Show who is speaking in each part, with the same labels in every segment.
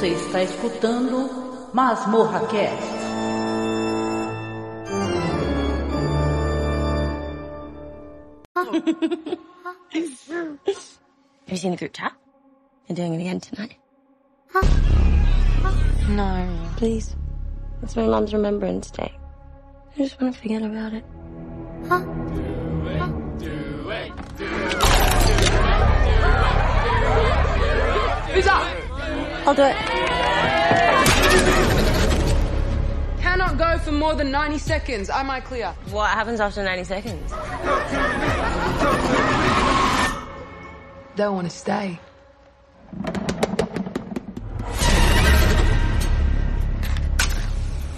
Speaker 1: Você está escutando Masmorra Cast.
Speaker 2: Have you seen the group chat? You're doing it again tonight?
Speaker 3: No.
Speaker 2: Please. It's my mom's Remembrance Day. I just want to forget about it.
Speaker 3: Who's up?
Speaker 2: I'll do it.
Speaker 3: Cannot go for more than 90 seconds. Am I clear?
Speaker 2: What happens after 90 seconds?
Speaker 3: Don't want to stay.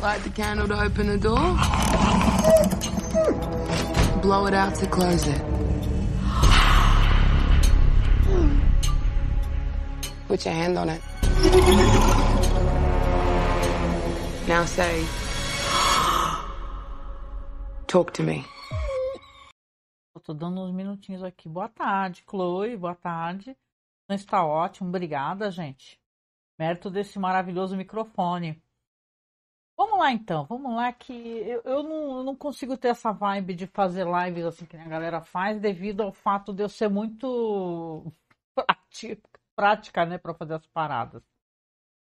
Speaker 3: Light the candle to open the door. Blow it out to close it. Put your hand on it. Now say, talk to me.
Speaker 1: Eu tô dando uns minutinhos aqui. Boa tarde, Chloe. Boa tarde. Não está ótimo. Obrigada, gente. Mérito desse maravilhoso microfone. Vamos lá, então. Vamos lá que eu não consigo ter essa vibe de fazer lives assim que a galera faz devido ao fato de eu ser muito prática, né, para fazer as paradas.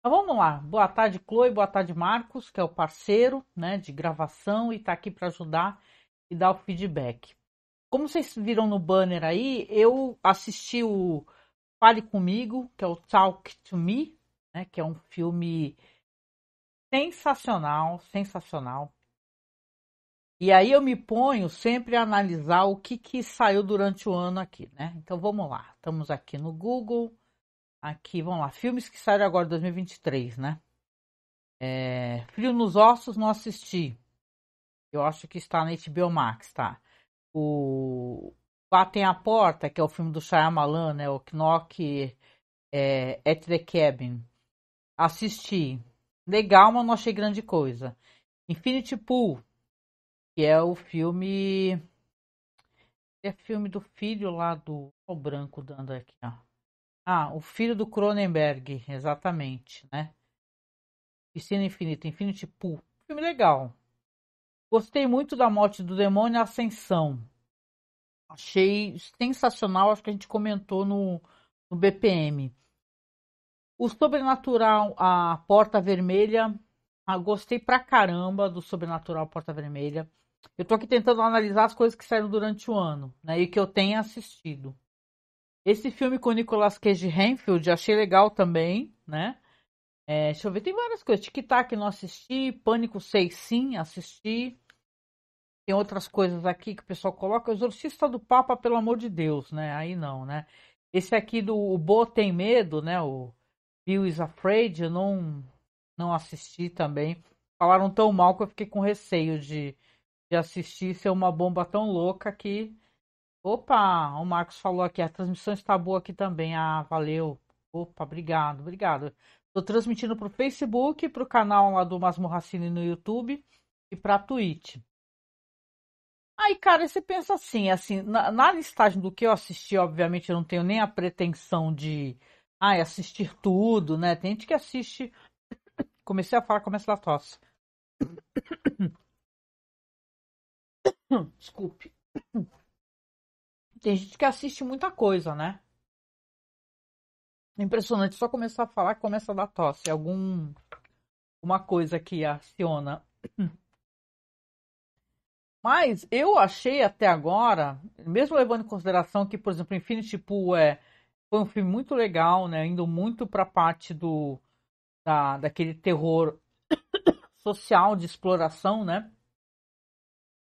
Speaker 1: Mas vamos lá. Boa tarde, Chloe. Boa tarde, Marcos, que é o parceiro, né, de gravação e tá aqui para ajudar e dar o feedback. Como vocês viram no banner aí, eu assisti o Fale Comigo, que é o Talk to Me, né, que é um filme sensacional, sensacional. E aí eu me ponho sempre a analisar o que saiu durante o ano aqui, né? Então vamos lá. Estamos aqui no Google. Aqui, vamos lá. Filmes que saíram agora em 2023, né? Frio nos Ossos não assisti. Eu acho que está na HBO Max, tá? O Batem a Porta, que é o filme do Shyamalan, né? O Knock at the Cabin. Assisti. Legal, mas não achei grande coisa. Infinity Pool, que é o filme... É filme do filho lá do... Olha o branco dando aqui, ó. Ah, o filho do Cronenberg, exatamente, né? Piscina Infinita, Infinity Pool. Filme legal. Gostei muito da Morte do Demônio e Ascensão. Achei sensacional, acho que a gente comentou no BPM. O Sobrenatural, a Porta Vermelha. Gostei pra caramba do Sobrenatural Porta Vermelha. Eu tô aqui tentando analisar as coisas que saíram durante o ano, né? E que eu tenha assistido. Esse filme com o Nicolas Cage e Renfield, achei legal também, né? Deixa eu ver, tem várias coisas. Tic-Tac não assisti, Pânico 6 sim, assisti. Tem outras coisas aqui que o pessoal coloca. O Exorcista do Papa, pelo amor de Deus, né? Aí não, né? Esse aqui do O Bo Tem Medo, né? O Bill is Afraid, eu não assisti também. Falaram tão mal que eu fiquei com receio de assistir, ser uma bomba tão louca que... Opa, o Marcos falou aqui, a transmissão está boa aqui também. Ah, valeu. Opa, obrigado. Estou transmitindo para o Facebook, para o canal lá do Masmorracine no YouTube e para a Twitch. Aí, cara, você pensa assim, na listagem do que eu assisti, obviamente eu não tenho nem a pretensão de assistir tudo, né? Tem gente que assiste... Comecei a falar, começa a dar tosse. Desculpe. Tem gente que assiste muita coisa, né? Impressionante, só começar a falar começa a dar tosse. Uma coisa que aciona. Mas eu achei até agora, mesmo levando em consideração que, por exemplo, Infinity Pool foi um filme muito legal, né? Indo muito para a parte daquele terror social de exploração, né?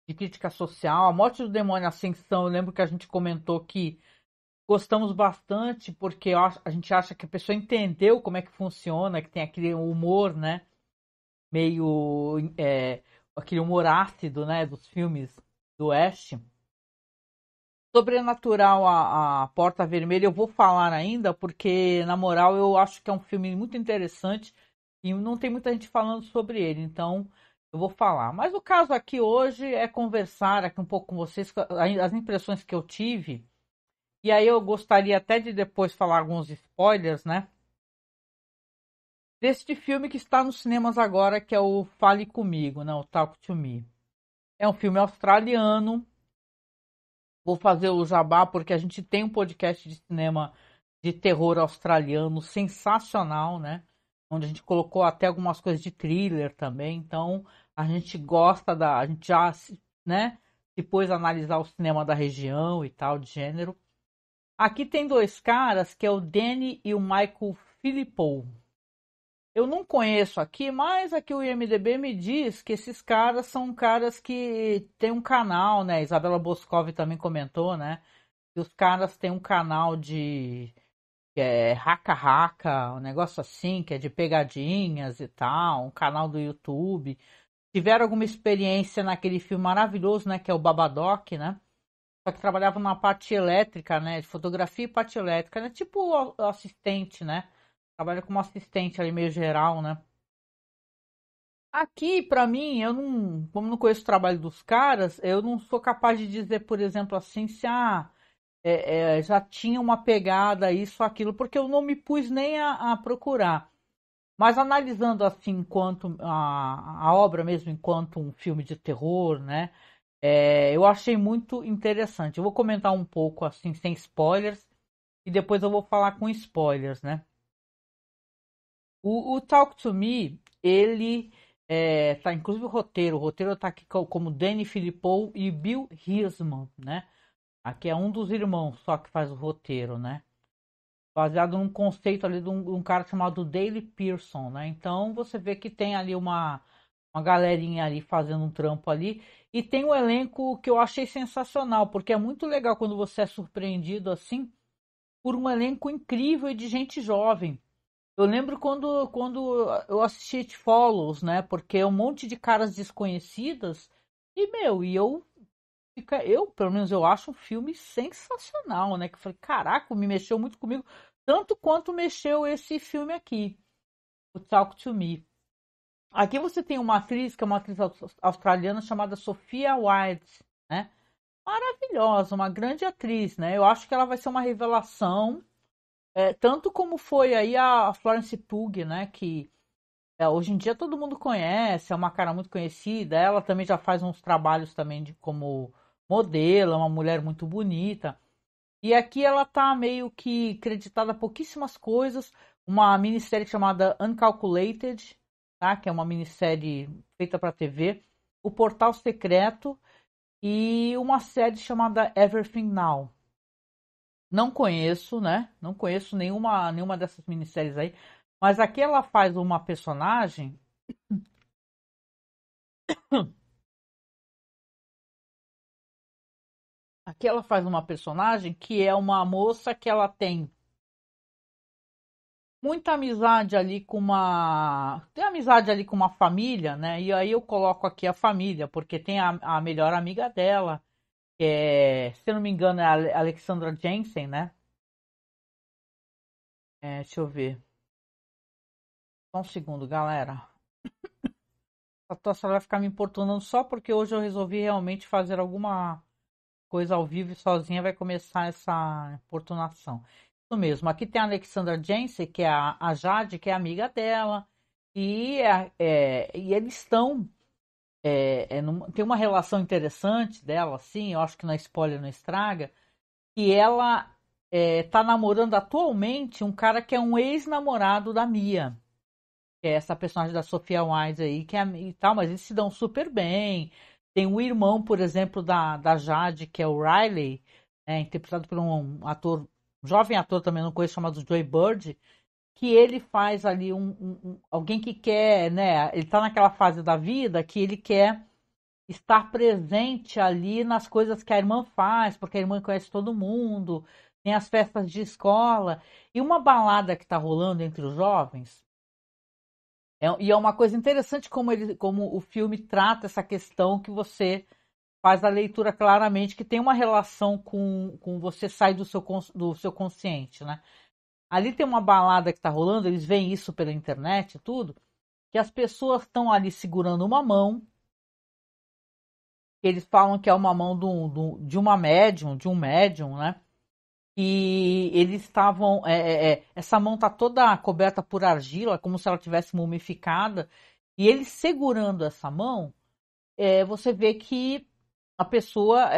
Speaker 1: De crítica social. A Morte do Demônio e Ascensão, eu lembro que a gente comentou que gostamos bastante porque a gente acha que a pessoa entendeu como é que funciona, que tem aquele humor, né? Meio... aquele humor ácido, né? Dos filmes do Oeste. Sobrenatural, a Porta Vermelha, eu vou falar ainda porque, na moral, eu acho que é um filme muito interessante e não tem muita gente falando sobre ele, então eu vou falar. Mas o caso aqui hoje é conversar aqui um pouco com vocês, as impressões que eu tive. E aí eu gostaria até de depois falar alguns spoilers, né? deste filme que está nos cinemas agora, que é o Fale Comigo, né? O Talk to Me. É um filme australiano. Vou fazer o jabá porque a gente tem um podcast de cinema de terror australiano sensacional, né? Onde a gente colocou até algumas coisas de thriller também. Então, a gente gosta a gente já, né, se pôs a analisar o cinema da região e tal, de gênero. Aqui tem dois caras, que é o Danny e o Michael Philippou. Eu não conheço aqui, mas aqui o IMDb me diz que esses caras são caras que tem um canal, né? Isabela Boscov também comentou, né? Que os caras têm um canal de que é Haka Haka, um negócio assim, que é de pegadinhas e tal, um canal do YouTube. Tiveram alguma experiência naquele filme maravilhoso, né? Que é o Babadook, né? Só que trabalhava na parte elétrica, né? De fotografia e parte elétrica, né? Tipo o assistente, né? Trabalha como assistente ali, meio geral, né? Aqui, pra mim, eu não, como não conheço o trabalho dos caras, eu não sou capaz de dizer, por exemplo, assim, se já tinha uma pegada, isso, aquilo, porque eu não me pus nem a procurar. Mas analisando assim, enquanto a obra mesmo, enquanto um filme de terror, né? Eu achei muito interessante. Eu vou comentar um pouco assim, sem spoilers, e depois eu vou falar com spoilers, né? O Talk to Me, ele tá inclusive o roteiro tá aqui como Danny Philippou e Bill Hirschman, né? Aqui é um dos irmãos só que faz o roteiro, né? Baseado num conceito ali de um cara chamado Daley Pearson, né? Então você vê que tem ali uma galerinha ali fazendo um trampo ali. E tem um elenco que eu achei sensacional, porque é muito legal quando você é surpreendido assim por um elenco incrível e de gente jovem. Eu lembro quando eu assisti It Follows, né? Porque é um monte de caras desconhecidas. Pelo menos eu acho um filme sensacional, né? Que eu falei, caraca, me mexeu muito comigo, tanto quanto mexeu esse filme aqui, o Talk to Me. Aqui você tem uma atriz, que é uma atriz australiana chamada Sophia Wilde, né? Maravilhosa, uma grande atriz, né? Eu acho que ela vai ser uma revelação, tanto como foi aí a Florence Pugh, né? Que hoje em dia todo mundo conhece, é uma cara muito conhecida. Ela também já faz uns trabalhos também como modelo, é uma mulher muito bonita. E aqui ela tá meio que creditada a pouquíssimas coisas. Uma minissérie chamada Uncalculated, tá? Que é uma minissérie feita para TV. O Portal Secreto e uma série chamada Everything Now. Não conheço, né? Não conheço nenhuma dessas minisséries aí. Mas aqui ela faz uma personagem. Aqui ela faz uma personagem que é uma moça que ela tem muita amizade ali com uma. Tem amizade ali com uma família, né? E aí eu coloco aqui a família, porque tem a melhor amiga dela, que se eu não me engano, é a Alexandra Jensen, né? Deixa eu ver. Só um segundo, galera. A tua vai ficar me importunando só porque hoje eu resolvi realmente fazer alguma coisa ao vivo e sozinha vai começar essa importunação. Isso mesmo. Aqui tem a Alexandra Jensen, que é a Jade, que é amiga dela. E eles estão. Tem uma relação interessante dela, assim. Eu acho que na spoiler não estraga. Que ela tá namorando atualmente um cara que é um ex-namorado da Mia. Que é essa personagem da Sophia Wilde aí, que e tal, mas eles se dão super bem. Tem um irmão, por exemplo, da Jade, que é o Riley, interpretado por um ator, um jovem ator também, não conheço, chamado Joey Bird, que ele faz ali alguém que quer, né? Ele tá naquela fase da vida que ele quer estar presente ali nas coisas que a irmã faz, porque a irmã conhece todo mundo, tem as festas de escola. E uma balada que tá rolando entre os jovens. E é uma coisa interessante como o filme trata essa questão que você faz a leitura claramente, que tem uma relação com você sair do seu consciente, né? Ali tem uma balada que está rolando, eles veem isso pela internet e tudo, que as pessoas estão ali segurando uma mão, que eles falam que é uma mão de uma médium, né? E eles estavam. Essa mão tá toda coberta por argila, como se ela tivesse mumificada. E eles segurando essa mão, você vê que a pessoa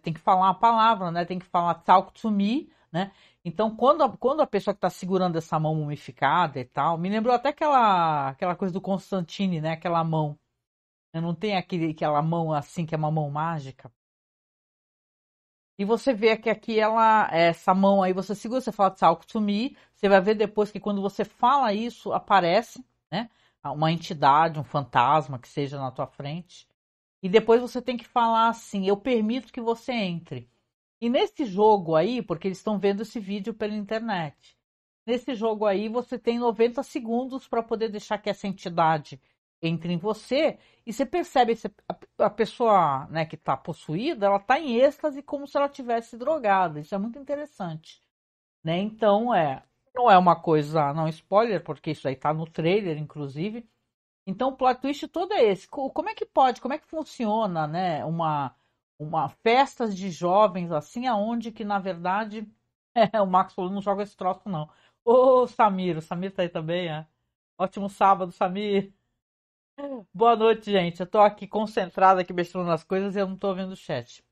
Speaker 1: tem que falar uma palavra, né? Tem que falar talk to me, né? Então, quando a pessoa que está segurando essa mão mumificada e tal, me lembrou até aquela coisa do Constantine, né? Aquela mão. Não tem aquela mão assim, que é uma mão mágica. E você vê que aqui essa mão aí, você segura, você fala talk to me, você vai ver depois que quando você fala isso, aparece, né? Uma entidade, um fantasma que seja na tua frente. E depois você tem que falar assim, eu permito que você entre. E nesse jogo aí, porque eles estão vendo esse vídeo pela internet, nesse jogo aí você tem 90 segundos para poder deixar que essa entidade entre em você e você percebe a pessoa, né, que está possuída, ela está em êxtase como se ela tivesse drogada. Isso é muito interessante, né? Então não é uma coisa, não spoiler, porque isso aí está no trailer, inclusive. Então o plot twist todo é esse. Como é que pode, como é que funciona, né, uma festas de jovens assim, aonde que na verdade o Max falou, não joga esse troço não. Ô Samir, o Samir tá aí também, Ótimo sábado, Samir. Boa noite, gente. Eu tô aqui concentrada aqui mexendo nas coisas e eu não tô vendo o chat.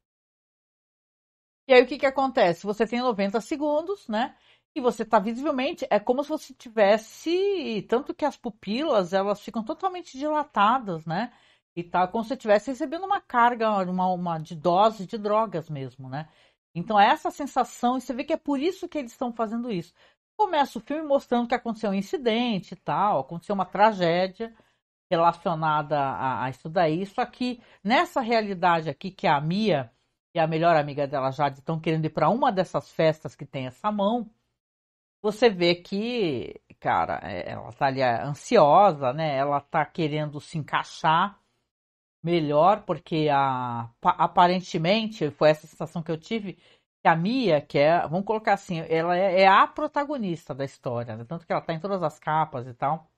Speaker 1: E aí o que acontece? Você tem 90 segundos, né? E você tá visivelmente, é como se você tivesse, tanto que as pupilas, elas ficam totalmente dilatadas, né? E tá como se você estivesse recebendo uma carga, uma de dose de drogas mesmo, né? Então é essa sensação, e você vê que é por isso que eles estão fazendo isso. Começa o filme mostrando que aconteceu um incidente e tal, aconteceu uma tragédia relacionada a isso daí, só que nessa realidade aqui, que a Mia e a melhor amiga dela, Jade, estão querendo ir para uma dessas festas que tem essa mão, você vê que, cara, ela tá ali ansiosa, né? Ela tá querendo se encaixar melhor, porque aparentemente, foi essa sensação que eu tive, que a Mia, que vamos colocar assim, ela é a protagonista da história, né? Tanto que ela tá em todas as capas e tal.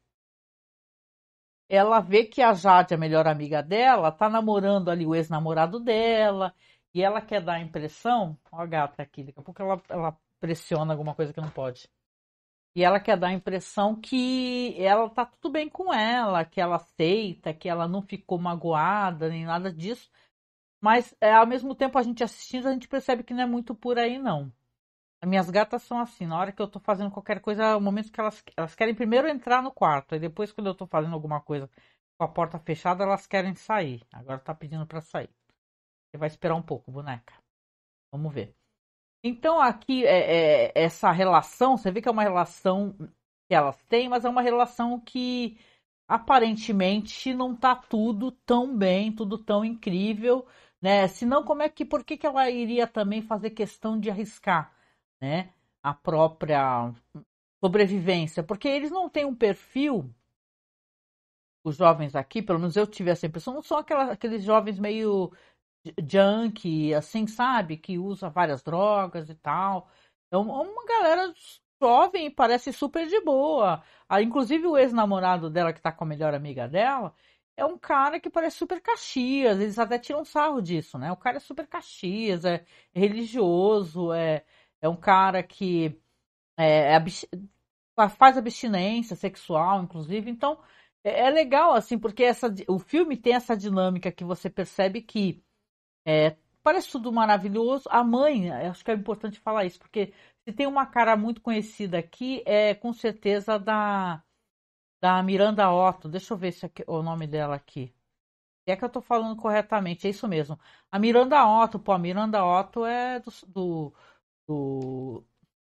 Speaker 1: Ela vê que a Jade, a melhor amiga dela, tá namorando ali o ex-namorado dela, e ela quer dar a impressão, ó a gata aqui, daqui a pouco ela pressiona alguma coisa que não pode. E ela quer dar a impressão que ela tá tudo bem com ela, que ela aceita, que ela não ficou magoada, nem nada disso. Mas ao mesmo tempo a gente assistindo, a gente percebe que não é muito por aí, não. As minhas gatas são assim, na hora que eu tô fazendo qualquer coisa, o momento que elas querem primeiro entrar no quarto, e depois quando eu tô fazendo alguma coisa com a porta fechada, elas querem sair. Agora tá pedindo pra sair. Você vai esperar um pouco, boneca. Vamos ver. Então aqui essa relação, você vê que é uma relação que elas têm, mas é uma relação que aparentemente não tá tudo tão bem, tudo tão incrível, né? Senão, por que ela iria também fazer questão de arriscar, né? A própria sobrevivência? Porque eles não têm um perfil, os jovens aqui, pelo menos eu tive essa impressão, não são aqueles jovens meio junkie, assim, sabe? Que usa várias drogas e tal. É uma galera jovem e parece super de boa. Inclusive o ex-namorado dela, que tá com a melhor amiga dela, é um cara que parece super Caxias. Eles até tiram sarro disso, né? O cara é super Caxias, é religioso, é um cara que faz abstinência sexual, inclusive. Então, é legal, assim, porque o filme tem essa dinâmica que você percebe que parece tudo maravilhoso. A mãe, acho que é importante falar isso, porque se tem uma cara muito conhecida aqui, é com certeza da Miranda Otto. Deixa eu ver se o nome dela aqui. É que eu tô falando corretamente, é isso mesmo. A Miranda Otto, pô, a Miranda Otto é do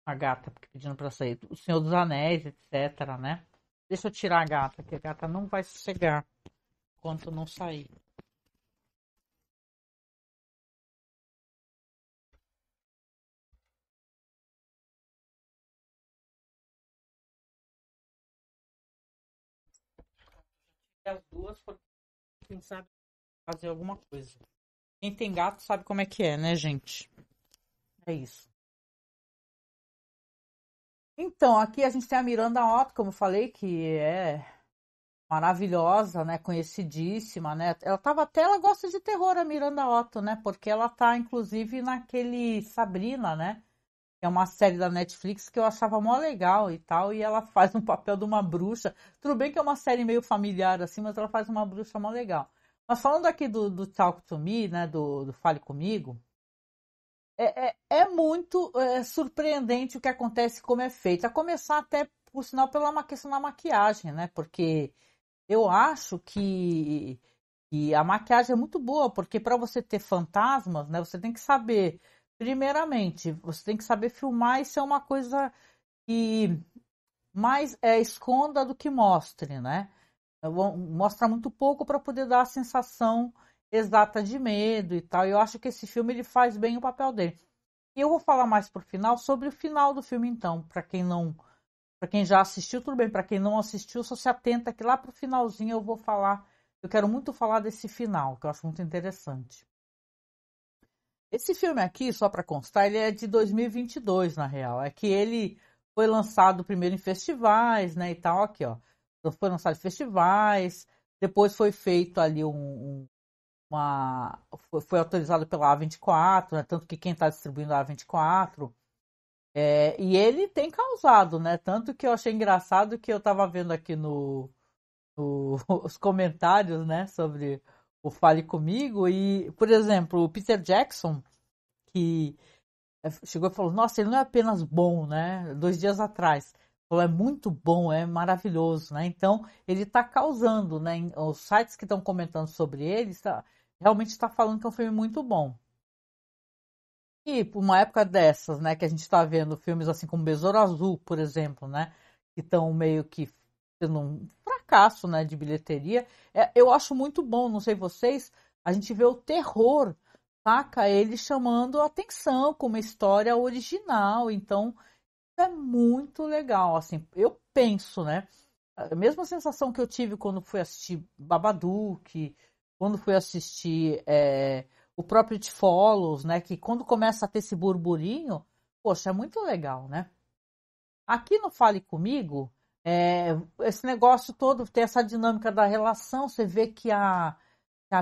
Speaker 1: a gata pedindo pra sair, o Senhor dos Anéis, etc, né? Deixa eu tirar a gata, que a gata não vai sossegar enquanto não sair. As duas foram, quem sabe, fazer alguma coisa. Quem tem gato sabe como é que é, né, gente? É isso. Então, aqui a gente tem a Miranda Otto, como eu falei, que é maravilhosa, né? Conhecidíssima, né? Ela gosta de terror, a Miranda Otto, né? Porque ela tá, inclusive, naquele Sabrina, né? É uma série da Netflix que eu achava mó legal e tal, e ela faz um papel de uma bruxa. Tudo bem que é uma série meio familiar assim, mas ela faz uma bruxa mó legal. Mas falando aqui do Talk to Me, né, do Fale Comigo, é muito surpreendente o que acontece, como é feito. A começar até, por sinal, pela uma questão da maquiagem, né? Porque eu acho que a maquiagem é muito boa, porque para você ter fantasmas, né, você tem que saber, primeiramente, você tem que saber filmar, isso é uma coisa que mais esconda do que mostre, né? Mostra muito pouco para poder dar a sensação exata de medo e tal. Eu acho que esse filme ele faz bem o papel dele. E eu vou falar mais pro final sobre o final do filme, então, para quem já assistiu, tudo bem, para quem não assistiu, só se atenta que lá pro finalzinho eu vou falar, eu quero muito falar desse final, que eu acho muito interessante. Esse filme aqui, só para constar, ele é de 2022, na real. É que ele foi lançado primeiro em festivais, né, e tal, aqui, ó. Então, foi lançado em festivais, depois foi feito ali foi autorizado pela A24, né, tanto que quem está distribuindo a A24. E ele tem causado, né, tanto que eu achei engraçado que eu estava vendo aqui os comentários, né, sobre o Fale Comigo, e, por exemplo, o Peter Jackson, que chegou e falou, nossa, ele não é apenas bom, né? 2 dias atrás. Falou, é muito bom, é maravilhoso, né? Então, ele está causando, né? Os sites que estão comentando sobre ele, realmente está falando que é um filme muito bom. E por uma época dessas, né, que a gente está vendo filmes assim como Besouro Azul, por exemplo, né? Que estão meio que sendo um fracasso, né, de bilheteria. Eu acho muito bom, não sei vocês, a gente vê o terror, saca? Ele chamando a atenção com uma história original. Então, é muito legal, assim, eu penso, né? A mesma sensação que eu tive quando fui assistir Babadook, quando fui assistir o próprio It Follows, né? Que quando começa a ter esse burburinho, poxa, é muito legal, né? Aqui no Fale Comigo, esse negócio todo, tem essa dinâmica da relação, você vê que a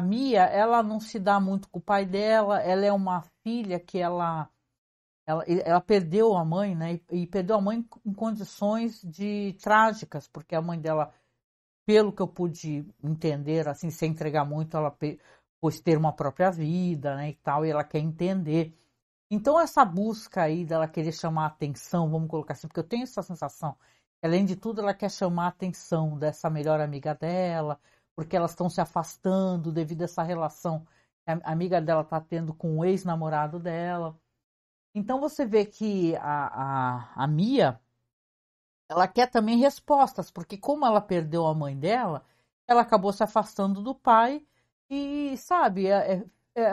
Speaker 1: Mia, ela não se dá muito com o pai dela, ela é uma filha que ela perdeu a mãe, né? E perdeu a mãe em condições trágicas, porque a mãe dela, pelo que eu pude entender, assim, sem entregar muito, ela pôs ter uma própria vida, né? E tal, e ela quer entender. Então, essa busca aí dela querer chamar a atenção, vamos colocar assim, porque eu tenho essa sensação, além de tudo, ela quer chamar a atenção dessa melhor amiga dela, porque elas estão se afastando devido a essa relação que a amiga dela está tendo com o ex-namorado dela. Então você vê que a Mia, ela quer também respostas, porque como ela perdeu a mãe dela, ela acabou se afastando do pai e, sabe,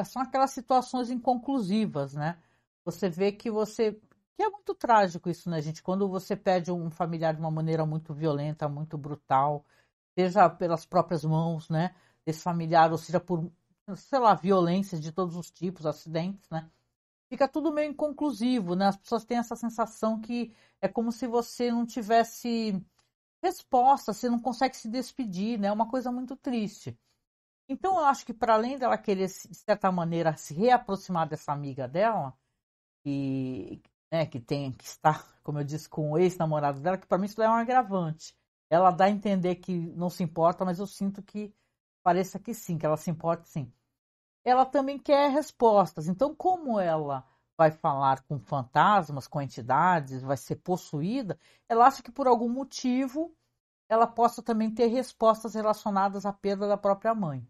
Speaker 1: são aquelas situações inconclusivas, né? Você vê que é muito trágico isso, né, gente? Quando você perde um familiar de uma maneira muito violenta, muito brutal, seja pelas próprias mãos, né, desse familiar, ou seja por, sei lá, violências de todos os tipos, acidentes, né? Fica tudo meio inconclusivo, né? As pessoas têm essa sensação que é como se você não tivesse resposta, você não consegue se despedir, né? É uma coisa muito triste. Então, eu acho que para além dela querer, de certa maneira, se reaproximar dessa amiga dela, e, né, que está, como eu disse, com o ex-namorado dela, que para mim isso é um agravante. Ela dá a entender que não se importa, mas eu sinto que pareça que sim, que ela se importa sim. Ela também quer respostas. Então, como ela vai falar com fantasmas, com entidades, vai ser possuída, ela acha que por algum motivo ela possa também ter respostas relacionadas à perda da própria mãe.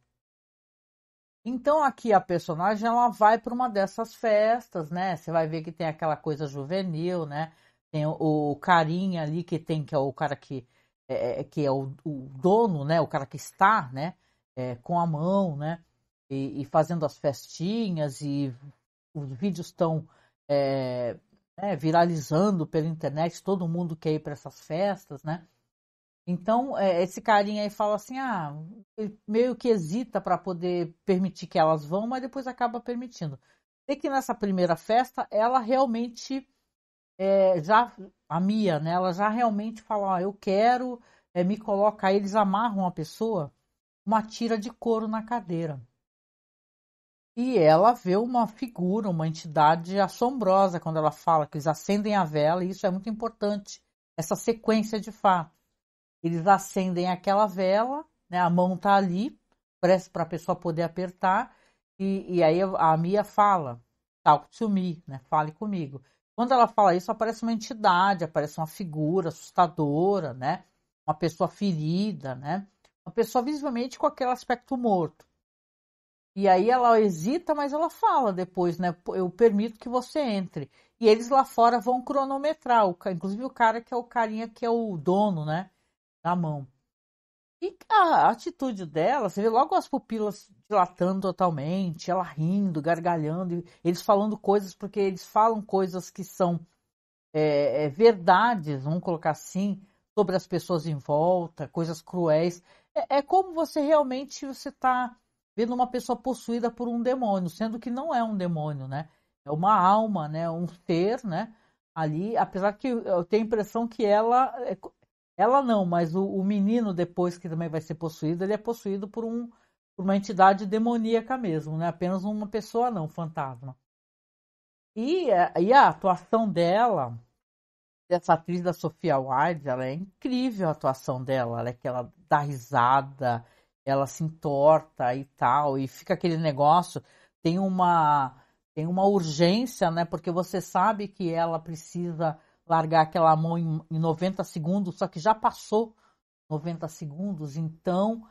Speaker 1: Então, aqui a personagem ela vai para uma dessas festas, né? Você vai ver que tem aquela coisa juvenil, né? Tem o carinha ali que é o cara que é o dono, né? O cara que está, né? Com a mão, né? E fazendo as festinhas, e os vídeos estão viralizando pela internet, todo mundo quer ir para essas festas, né? Então, esse carinha aí fala assim, ele meio que hesita para poder permitir que elas vão, mas depois acaba permitindo. Sei que nessa primeira festa, ela realmente, a Mia, né? Ela já realmente fala, eu quero, me coloca aí, eles amarram a pessoa, uma tira de couro na cadeira. E ela vê uma figura, uma entidade assombrosa quando ela fala que eles acendem a vela, e isso é muito importante, essa sequência de fatos. Eles acendem aquela vela, né, a mão está ali, parece para a pessoa poder apertar, e aí a Mia fala, talk to me, né, fale comigo. Quando ela fala isso, aparece uma entidade, aparece uma figura assustadora, né, uma pessoa ferida, né, uma pessoa visivelmente com aquele aspecto morto. E aí ela hesita, mas ela fala depois, né? Eu permito que você entre. E eles lá fora vão cronometrar, inclusive o cara que é o carinha que é o dono, né? Da mão. E a atitude dela, você vê logo as pupilas dilatando totalmente, ela rindo, gargalhando, eles falando coisas, porque eles falam coisas que são verdades, vamos colocar assim, sobre as pessoas em volta, coisas cruéis. É como você está vendo uma pessoa possuída por um demônio, sendo que não é um demônio, né? É uma alma, né? Um ser, né? Ali, apesar que eu tenho a impressão que ela não, mas o menino depois que também vai ser possuído, ele é possuído por uma entidade demoníaca mesmo, né? Apenas uma pessoa não, um fantasma. E a atuação dela, dessa atriz da Sophia Wilde, ela é incrível a atuação dela, ela é que ela dá risada, ela se entorta e tal, e fica aquele negócio, tem uma urgência, né? Porque você sabe que ela precisa largar aquela mão em 90 segundos, só que já passou 90 segundos, então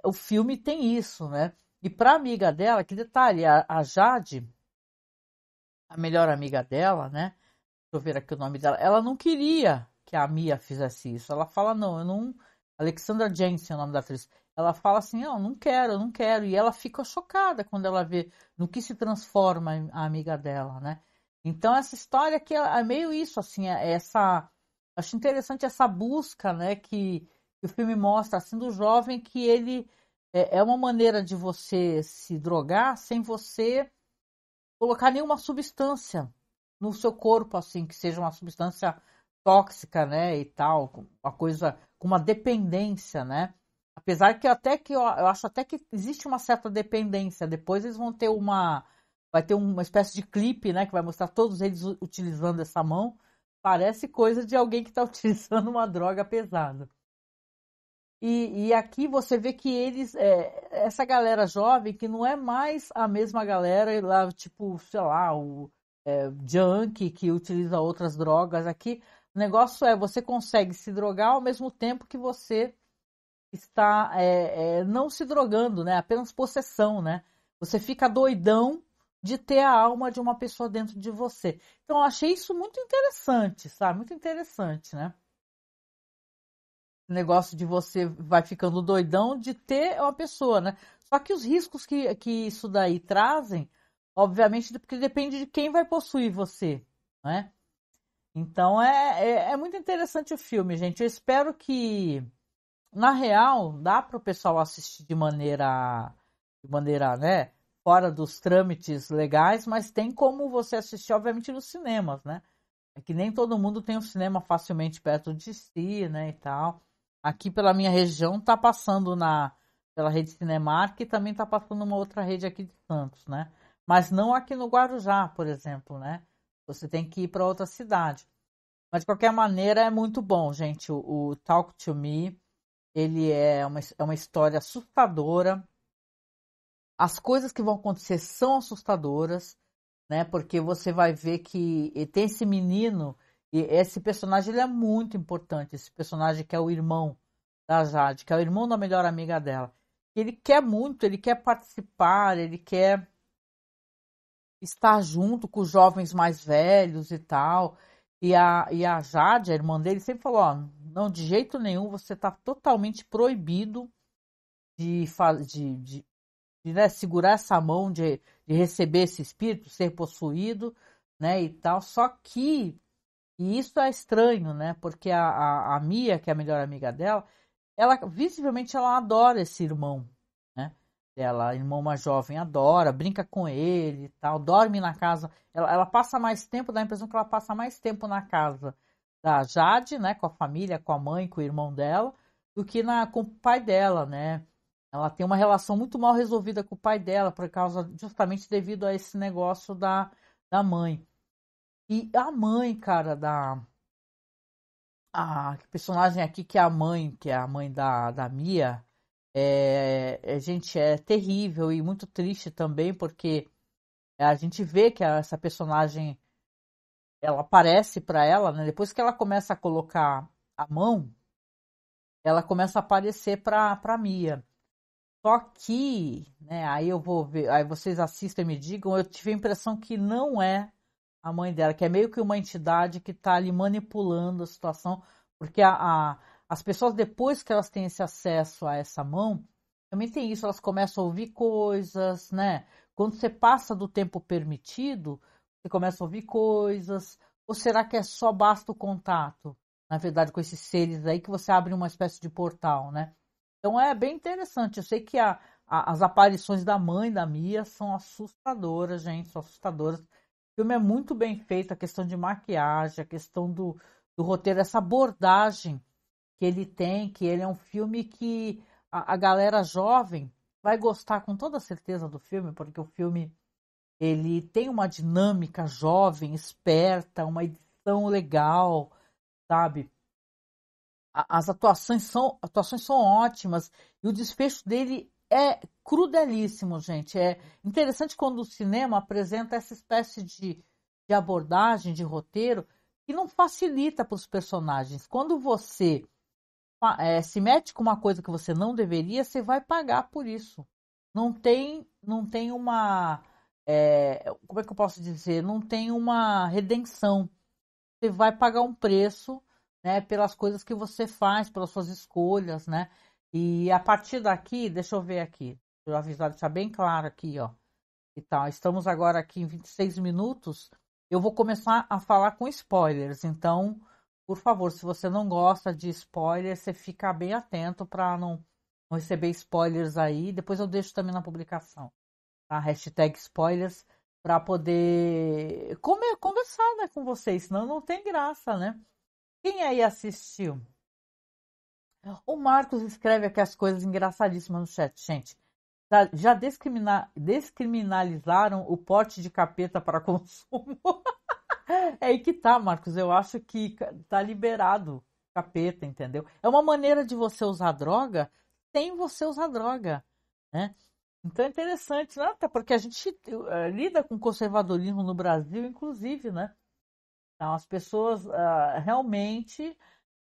Speaker 1: o filme tem isso, né? E para amiga dela, que detalhe, a Jade, a melhor amiga dela, né? Deixa eu ver aqui o nome dela. Ela não queria que a Mia fizesse isso. Ela fala, não, eu não. Alexandra Jensen é o nome da atriz. Ela fala assim, não quero, eu não quero. E ela fica chocada quando ela vê no que se transforma a amiga dela, né? Então essa história aqui é meio isso, assim, acho interessante essa busca, né, que o filme mostra, assim, do jovem, que ele é uma maneira de você se drogar sem você colocar nenhuma substância no seu corpo, assim, que seja uma substância tóxica, né, e tal, uma coisa com uma dependência, né? Apesar que eu acho até que existe uma certa dependência. Depois eles vão ter vai ter uma espécie de clipe, né, que vai mostrar todos eles utilizando essa mão. Parece coisa de alguém que está utilizando uma droga pesada. E aqui você vê que essa galera jovem, que não é mais a mesma galera lá, tipo, sei lá, o junkie que utiliza outras drogas. Aqui o negócio você consegue se drogar ao mesmo tempo que você está não se drogando, né? Apenas possessão, né? Você fica doidão de ter a alma de uma pessoa dentro de você. Então eu achei isso muito interessante, sabe? Muito interessante, né? O negócio de você vai ficando doidão de ter uma pessoa, né? Só que os riscos que isso daí trazem, obviamente, porque depende de quem vai possuir você, né? Então é muito interessante o filme, gente. Eu espero que, na real, dá para o pessoal assistir de maneira, né, fora dos trâmites legais, mas tem como você assistir, obviamente, nos cinemas, né? É que nem todo mundo tem um cinema facilmente perto de si, né, e tal. Aqui pela minha região tá passando pela rede Cinemark e também tá passando uma outra rede aqui de Santos, né? Mas não aqui no Guarujá, por exemplo, né? Você tem que ir para outra cidade. Mas de qualquer maneira é muito bom, gente. O Talk to Me, ele é uma história assustadora. As coisas que vão acontecer são assustadoras, né? Porque você vai ver que tem esse menino, e esse personagem ele é muito importante. Esse personagem que é o irmão da Jade, que é o irmão da melhor amiga dela. Ele quer muito, ele quer participar, ele quer estar junto com os jovens mais velhos e tal. E a Jade, a irmã dele, sempre falou: ó, não, de jeito nenhum, você está totalmente proibido de né, segurar essa mão, de receber esse espírito, ser possuído, né, e tal. Só que, e isso é estranho, né, porque a Mia, que é a melhor amiga dela, ela visivelmente ela adora esse irmão, né, dela, irmão mais jovem, adora, brinca com ele e tal, dorme na casa. Ela passa mais tempo, dá a impressão que ela passa mais tempo na casa da Jade, né, com a família, com a mãe, com o irmão dela, do que com o pai dela, né. ela tem uma relação muito mal resolvida com o pai dela, por causa, justamente devido a esse negócio da mãe. E a mãe, cara, a personagem aqui, que é a mãe, da Mia, gente, é terrível e muito triste também, porque a gente vê que essa personagem, ela aparece para ela, né? Depois que ela começa a colocar a mão, ela começa a aparecer para Mia. Só que, né, aí eu vou ver, aí vocês assistem e me digam, eu tive a impressão que não é a mãe dela, que é meio que uma entidade que está ali manipulando a situação, porque as pessoas, depois que elas têm esse acesso a essa mão, também tem isso, elas começam a ouvir coisas, né? Quando você passa do tempo permitido, você começa a ouvir coisas, ou será que é só basta o contato, na verdade, com esses seres aí, que você abre uma espécie de portal, né? Então é bem interessante. Eu sei que as aparições da mãe da Mia são assustadoras, gente, são assustadoras. O filme é muito bem feito, a questão de maquiagem, a questão do roteiro, essa abordagem que ele tem, que ele é um filme que a galera jovem vai gostar com toda certeza do filme, porque o filme ele tem uma dinâmica jovem, esperta, uma edição legal, sabe? As atuações são ótimas e o desfecho dele é crudelíssimo, gente. É interessante quando o cinema apresenta essa espécie de abordagem, de roteiro, que não facilita para os personagens. Quando você se mete com uma coisa que você não deveria, você vai pagar por isso. Não tem uma. Como é que eu posso dizer? Não tem uma redenção. Você vai pagar um preço, né, pelas coisas que você faz, pelas suas escolhas, né? E a partir daqui, deixa eu ver aqui, eu avisar, deixar bem claro aqui, ó. E tal, estamos agora aqui em 26 minutos. Eu vou começar a falar com spoilers, então, por favor, se você não gosta de spoilers, você fica bem atento para não receber spoilers aí. Depois eu deixo também na publicação, tá? Hashtag spoilers, para poder conversar, né, com vocês, senão não tem graça, né? Quem aí assistiu? O Marcos escreve aqui as coisas engraçadíssimas no chat, gente. Já descriminalizaram o porte de capeta para consumo? É aí que tá, Marcos. Eu acho que tá liberado capeta, entendeu? É uma maneira de você usar droga sem você usar droga, né? Então é interessante, né? Até porque a gente lida com conservadorismo no Brasil, inclusive, né? Então as pessoas realmente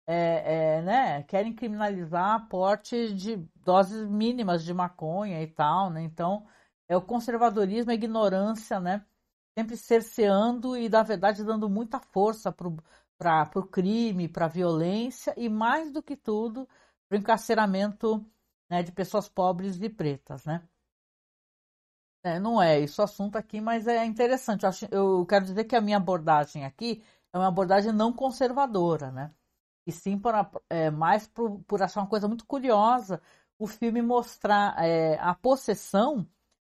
Speaker 1: né, querem criminalizar porte de doses mínimas de maconha e tal, né? Então é o conservadorismo, a ignorância, né? Sempre cerceando e, na verdade, dando muita força para o crime, para a violência e, mais do que tudo, para o encarceramento, né, de pessoas pobres e pretas, né? Não é esse o assunto aqui, mas é interessante. Eu quero dizer que a minha abordagem aqui é uma abordagem não conservadora, né? E sim mais por achar uma coisa muito curiosa o filme mostrar a possessão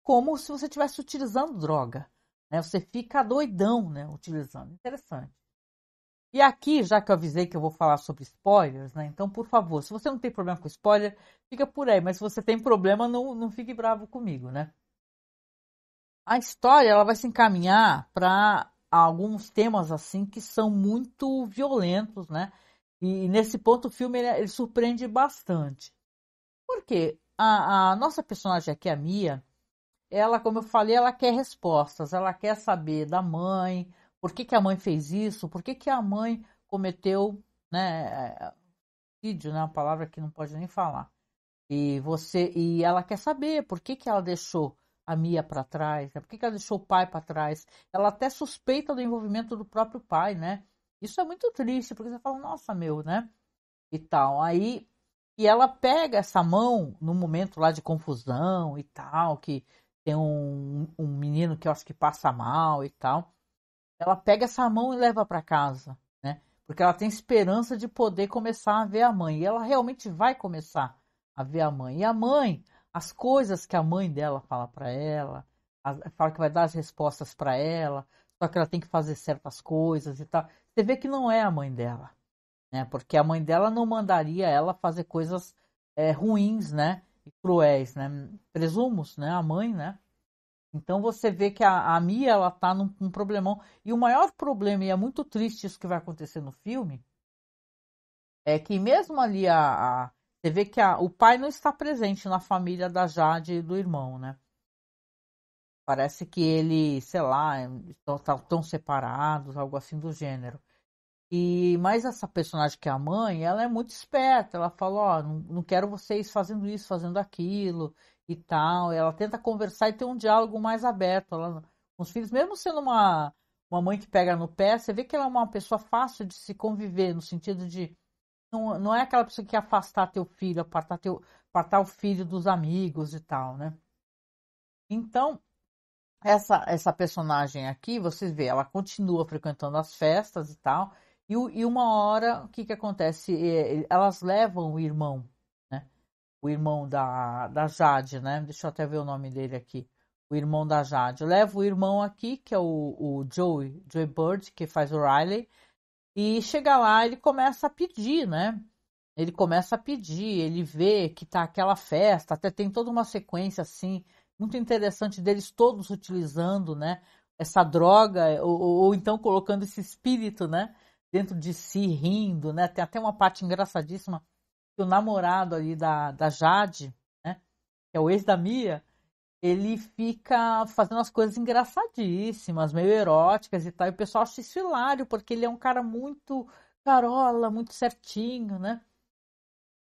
Speaker 1: como se você estivesse utilizando droga, né? Você fica doidão, né, utilizando. Interessante. E aqui, já que eu avisei que eu vou falar sobre spoilers, né? Então, por favor, se você não tem problema com spoiler, fica por aí. Mas se você tem problema, não fique bravo comigo, né? A história ela vai se encaminhar para alguns temas assim que são muito violentos, né? E nesse ponto o filme ele surpreende bastante. Por quê? A nossa personagem aqui, a Mia, ela, como eu falei, ela quer respostas. Ela quer saber da mãe, por que a mãe fez isso, por que a mãe cometeu, né, suicídio, né, uma palavra que não pode nem falar. E ela quer saber por que ela deixou a Mia para trás, né? Por que ela deixou o pai para trás. Ela até suspeita do envolvimento do próprio pai, né? Isso é muito triste, porque você fala, nossa, meu, né? E tal. Aí, e ela pega essa mão no momento lá de confusão e tal, que tem um menino que eu acho que passa mal e tal. Ela pega essa mão e leva para casa, né? Porque ela tem esperança de poder começar a ver a mãe. E ela realmente vai começar a ver a mãe. E a mãe, as coisas que a mãe dela fala para ela, fala que vai dar as respostas para ela, só que ela tem que fazer certas coisas e tal. Você vê que não é a mãe dela, né? Porque a mãe dela não mandaria ela fazer coisas ruins, né? e cruéis, né? Presumos, né? A mãe, né? Então você vê que a Mia, ela tá num problemão. E o maior problema, e é muito triste isso que vai acontecer no filme, é que mesmo ali você vê que o pai não está presente na família da Jade e do irmão, né? Parece que ele, sei lá, estão separados, algo assim do gênero. Mas essa personagem que é a mãe, ela é muito esperta. Ela fala, ó, não quero vocês fazendo isso, fazendo aquilo e tal. Ela tenta conversar e ter um diálogo mais aberto. Ela, com os filhos, mesmo sendo uma mãe que pega no pé, você vê que ela é uma pessoa fácil de se conviver, no sentido de não é aquela pessoa que quer afastar teu filho, apartar o filho dos amigos e tal, né? Então, essa personagem aqui, vocês vê, ela continua frequentando as festas e tal, e uma hora, o que acontece? Elas levam o irmão, né? O irmão da Jade, né? Deixa eu até ver o nome dele aqui. O irmão da Jade. Leva o irmão aqui, que é o Joey Bird, que faz o Riley, e chega lá, ele começa a pedir, né? Ele começa a pedir, ele vê que tá aquela festa, até tem toda uma sequência assim, muito interessante deles todos utilizando, né, essa droga, ou então colocando esse espírito, né, dentro de si, rindo, né, tem até uma parte engraçadíssima, que o namorado ali da Jade, né, que é o ex da Mia, ele fica fazendo as coisas engraçadíssimas, meio eróticas e tal, e o pessoal acha isso hilário, porque ele é um cara muito carola, muito certinho, né,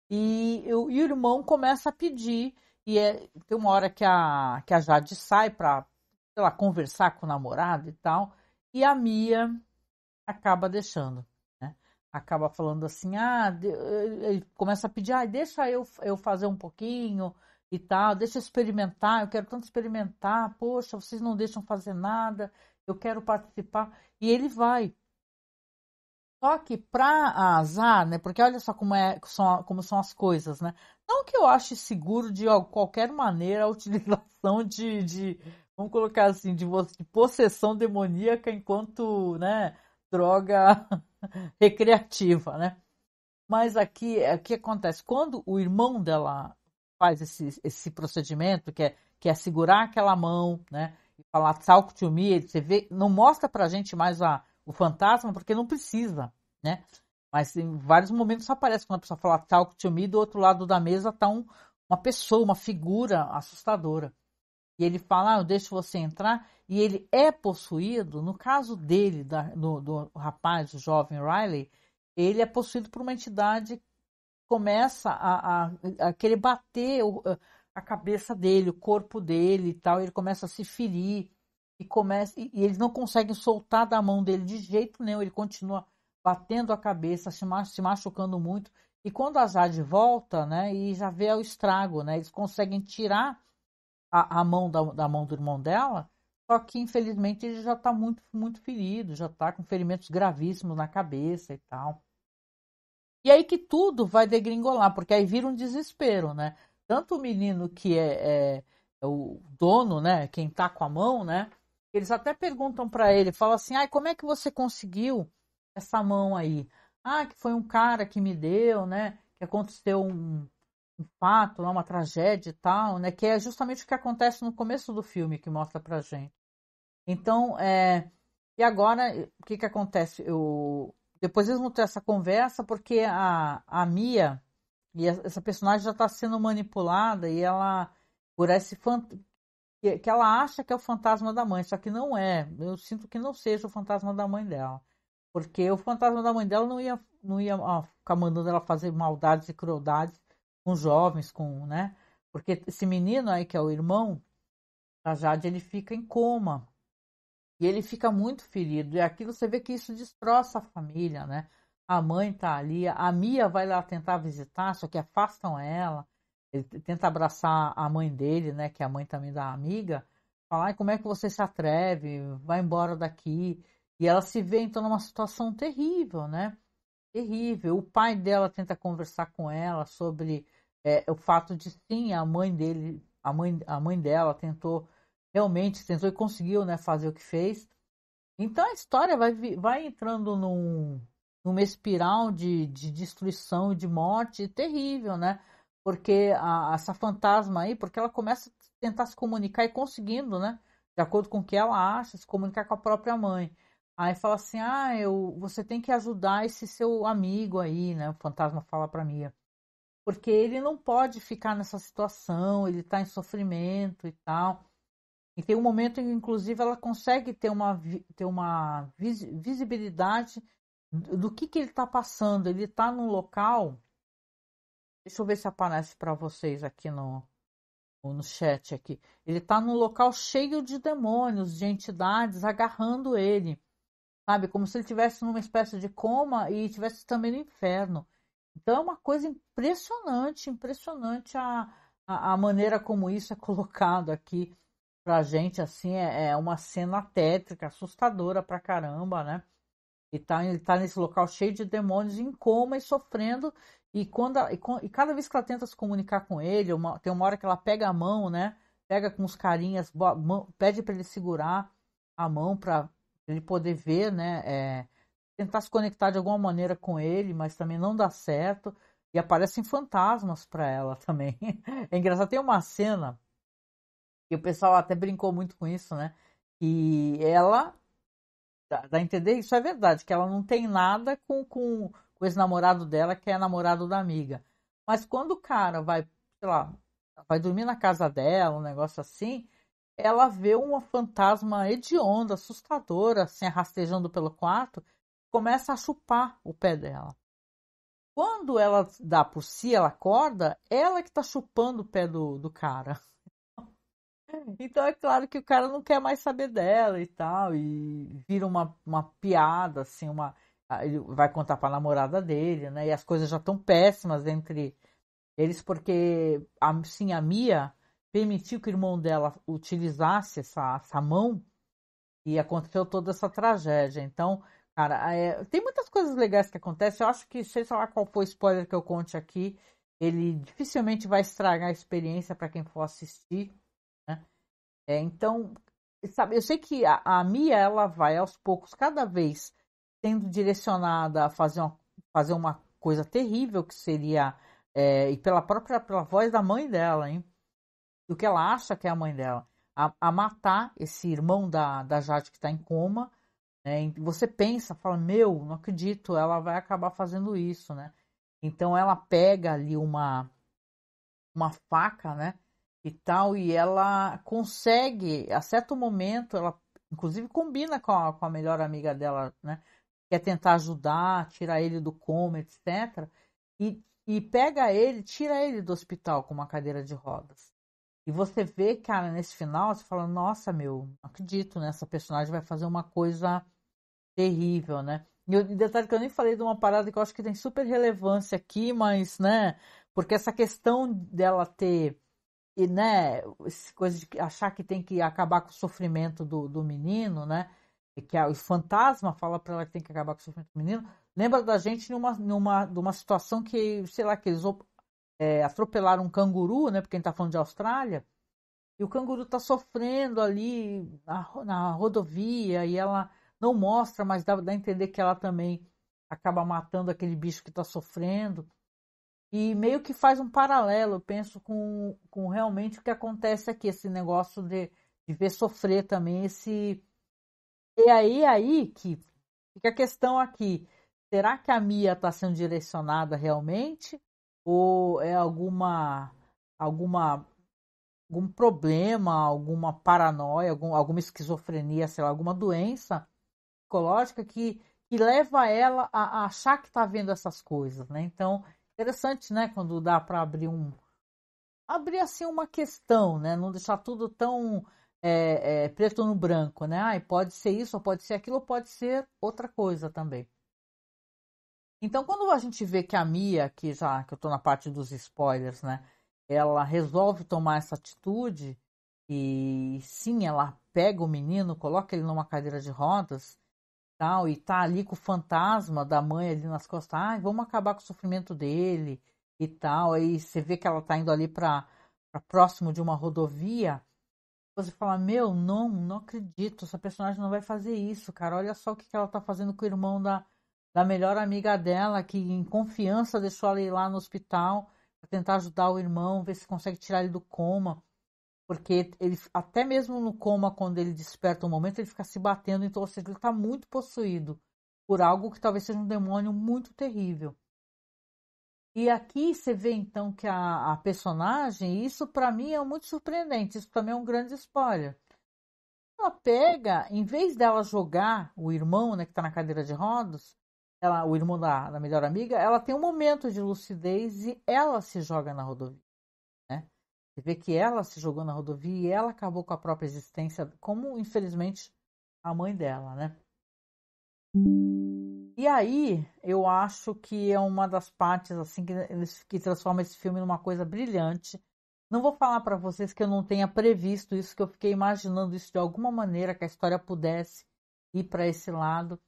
Speaker 1: e o irmão começa a pedir, tem uma hora que a Jade sai para, sei lá, conversar com o namorado e tal, e a Mia acaba deixando, né? Acaba falando assim, ele começa a pedir, deixa eu fazer um pouquinho e tal, deixa eu experimentar, eu quero tanto experimentar, poxa, vocês não deixam fazer nada, eu quero participar, e ele vai. Só que para azar, né? Porque olha só como são as coisas, né? Não que eu ache seguro de qualquer maneira a utilização vamos colocar assim, de possessão demoníaca enquanto, né, droga recreativa, né? Mas aqui, o que acontece? Quando o irmão dela faz esse procedimento, que é segurar aquela mão, né? E falar talk to me, você vê, não mostra pra gente mais o fantasma, porque não precisa, né? Mas em vários momentos aparece quando a pessoa fala talk to me, do outro lado da mesa tá uma pessoa, uma figura assustadora. E ele fala, eu deixo você entrar, e ele é possuído, no caso dele, do rapaz, o jovem Riley, ele é possuído por uma entidade que começa a querer bater a cabeça dele, o corpo dele e tal, ele começa a se ferir, e eles não conseguem soltar da mão dele de jeito nenhum, ele continua batendo a cabeça, se machucando muito, e quando a Jade volta, né, e já vê o estrago, né, eles conseguem tirar a mão da mão do irmão dela, só que infelizmente ele já está muito, muito ferido, já está com ferimentos gravíssimos na cabeça e tal. E aí que tudo vai degringolar, porque aí vira um desespero, né? Tanto o menino que é o dono, né? Quem tá com a mão, né? Eles até perguntam para ele, falam assim, como é que você conseguiu essa mão aí? Que foi um cara que me deu, né? Que aconteceu um fato, uma tragédia e tal, né? Que é justamente o que acontece no começo do filme, que mostra pra gente. Então, e agora, o que acontece? Depois eles vão ter essa conversa, porque a Mia, e essa personagem já está sendo manipulada, e ela, por esse que ela acha que é o fantasma da mãe, só que não é. Eu sinto que não seja o fantasma da mãe dela. Porque o fantasma da mãe dela não ia ficar mandando ela fazer maldades e crueldades com jovens, né? Porque esse menino aí, que é o irmão da Jade, ele fica em coma. E ele fica muito ferido. E aquilo você vê que isso destroça a família, né? A mãe tá ali, a Mia vai lá tentar visitar, só que afastam ela. Ele tenta abraçar a mãe dele, né? Que é a mãe também da amiga. Falar, como é que você se atreve? Vai embora daqui. E ela se vê então numa situação terrível, né? Terrível. O pai dela tenta conversar com ela sobre o fato de sim, a mãe dele, a mãe dela realmente tentou e conseguiu, né, fazer o que fez. Então a história vai entrando numa espiral de destruição e de morte terrível, né? porque essa fantasma aí, porque ela começa a tentar se comunicar e conseguindo, né? De acordo com o que ela acha, se comunicar com a própria mãe. Aí fala assim, você tem que ajudar esse seu amigo aí, né? O fantasma fala pra Mia. Porque ele não pode ficar nessa situação, ele tá em sofrimento e tal. E tem um momento em que, inclusive, ela consegue ter uma visibilidade do que ele está passando. Ele está num local. Deixa eu ver se aparece para vocês aqui no chat aqui. Ele está num local cheio de demônios, de entidades agarrando ele. Sabe? Como se ele estivesse numa espécie de coma e estivesse também no inferno. Então é uma coisa impressionante, impressionante a maneira como isso é colocado aqui pra gente, assim, é uma cena tétrica, assustadora pra caramba, né? Ele tá nesse local cheio de demônios, em coma e sofrendo, e cada vez que ela tenta se comunicar com ele, tem uma hora que ela pega a mão, né? Pega com os carinhas, pede para ele segurar a mão para ele poder ver, né? Tentar se conectar de alguma maneira com ele, mas também não dá certo. E aparecem fantasmas para ela também. É engraçado, tem uma cena e o pessoal até brincou muito com isso, né? E ela, dá a entender, isso é verdade, que ela não tem nada com o ex-namorado dela, que é namorado da amiga. Mas quando o cara vai, sei lá, vai dormir na casa dela, um negócio assim, ela vê uma fantasma hedionda, assustadora, assim, rastejando pelo quarto, começa a chupar o pé dela. Quando ela dá por si, ela acorda, ela que tá chupando o pé do cara. Então é claro que o cara não quer mais saber dela e tal, e vira uma piada, assim, ele vai contar pra namorada dele, né? E as coisas já estão péssimas entre eles, porque assim, a Mia permitiu que o irmão dela utilizasse essa mão e aconteceu toda essa tragédia. Então, cara, tem muitas coisas legais que acontecem. Eu acho que, sei lá qual foi o spoiler que eu conte aqui, ele dificilmente vai estragar a experiência para quem for assistir, né? Então, sabe, eu sei que a Mia, ela vai aos poucos, cada vez sendo direcionada a fazer uma coisa terrível, que seria, e pela voz da mãe dela, hein? Do que ela acha que é a mãe dela, a matar esse irmão da Jade que está em coma, né? E você pensa, fala, meu, não acredito, ela vai acabar fazendo isso, né? Então ela pega ali uma faca, né? E tal, e ela consegue, a certo momento, ela inclusive combina com a melhor amiga dela, né? Quer tentar ajudar, tirar ele do coma, etc. E pega ele, tira ele do hospital com uma cadeira de rodas. E você vê, cara, nesse final, você fala, nossa, meu, não acredito, né? Essa personagem vai fazer uma coisa terrível, né? E detalhe que eu nem falei de uma parada que eu acho que tem super relevância aqui, mas, né? Porque essa questão dela ter, e, né? Essa coisa de achar que tem que acabar com o sofrimento do menino, né? E que o fantasma fala pra ela que tem que acabar com o sofrimento do menino. Lembra da gente numa situação que, sei lá, que eles atropelaram um canguru, né? Porque a gente tá falando de Austrália. E o canguru tá sofrendo ali na rodovia e ela não mostra, mas dá a entender que ela também acaba matando aquele bicho que tá sofrendo. E meio que faz um paralelo, eu penso, com realmente o que acontece aqui, esse negócio de ver sofrer também esse. E aí que fica a questão aqui. Será que a Mia está sendo direcionada realmente? Ou é algum problema, alguma paranoia, alguma esquizofrenia, sei lá, alguma doença psicológica que leva ela a achar que está vendo essas coisas, né? Então, interessante, né? Quando dá para abrir assim uma questão, né? Não deixar tudo tão preto no branco, né? Pode ser isso, ou pode ser aquilo, ou pode ser outra coisa também. Então, quando a gente vê que a Mia, que eu estou na parte dos spoilers, né? Ela resolve tomar essa atitude e sim, ela pega o menino, coloca ele numa cadeira de rodas, tal, e tá ali com o fantasma da mãe ali nas costas, vamos acabar com o sofrimento dele e tal. Aí você vê que ela tá indo ali para próximo de uma rodovia. Você fala, meu, não acredito, essa personagem não vai fazer isso, cara. Olha só o que ela tá fazendo com o irmão da melhor amiga dela, que em confiança deixou ela ir lá no hospital, para tentar ajudar o irmão, ver se consegue tirar ele do coma. Porque ele, até mesmo no coma, quando ele desperta um momento, ele fica se batendo. Então, ou seja, ele está muito possuído por algo que talvez seja um demônio muito terrível. E aqui você vê, então, que a personagem, isso para mim é muito surpreendente. Isso também é um grande spoiler. Ela pega, em vez dela jogar o irmão, né, que está na cadeira de rodas, o irmão da melhor amiga, ela tem um momento de lucidez e ela se joga na rodovia. Né? Você vê que ela se jogou na rodovia e ela acabou com a própria existência, como infelizmente a mãe dela, né? E aí eu acho que é uma das partes assim que transforma esse filme numa coisa brilhante. Não vou falar para vocês que eu não tenha previsto isso, que eu fiquei imaginando isso de alguma maneira, que a história pudesse ir para esse lado,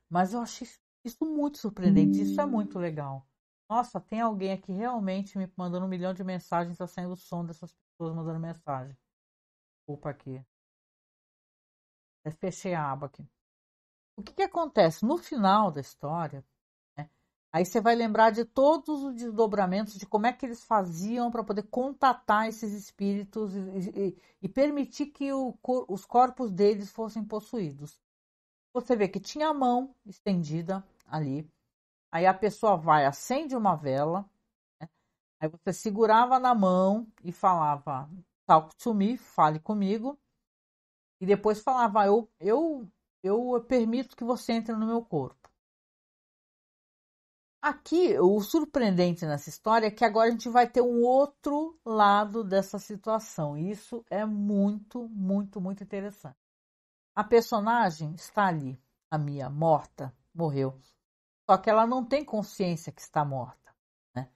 Speaker 1: mas eu achei isso muito surpreendente, isso é muito legal. Nossa, tem alguém aqui realmente me mandando 1 milhão de mensagens, está saindo o som dessas pessoas mandando mensagem. Desculpa aqui. Eu fechei a aba aqui. O que acontece? No final da história, né, aí você vai lembrar de todos os desdobramentos de como é que eles faziam para poder contatar esses espíritos e permitir que os corpos deles fossem possuídos. Você vê que tinha a mão estendida ali. Aí a pessoa vai, acende uma vela, né? Aí você segurava na mão e falava, talk to me, fale comigo. E depois falava, eu permito que você entre no meu corpo. Aqui, o surpreendente nessa história é que agora a gente vai ter um outro lado dessa situação. E isso é muito, muito, muito interessante. A personagem está ali, a Mia, morta, morreu. Só que ela não tem consciência que está morta, né?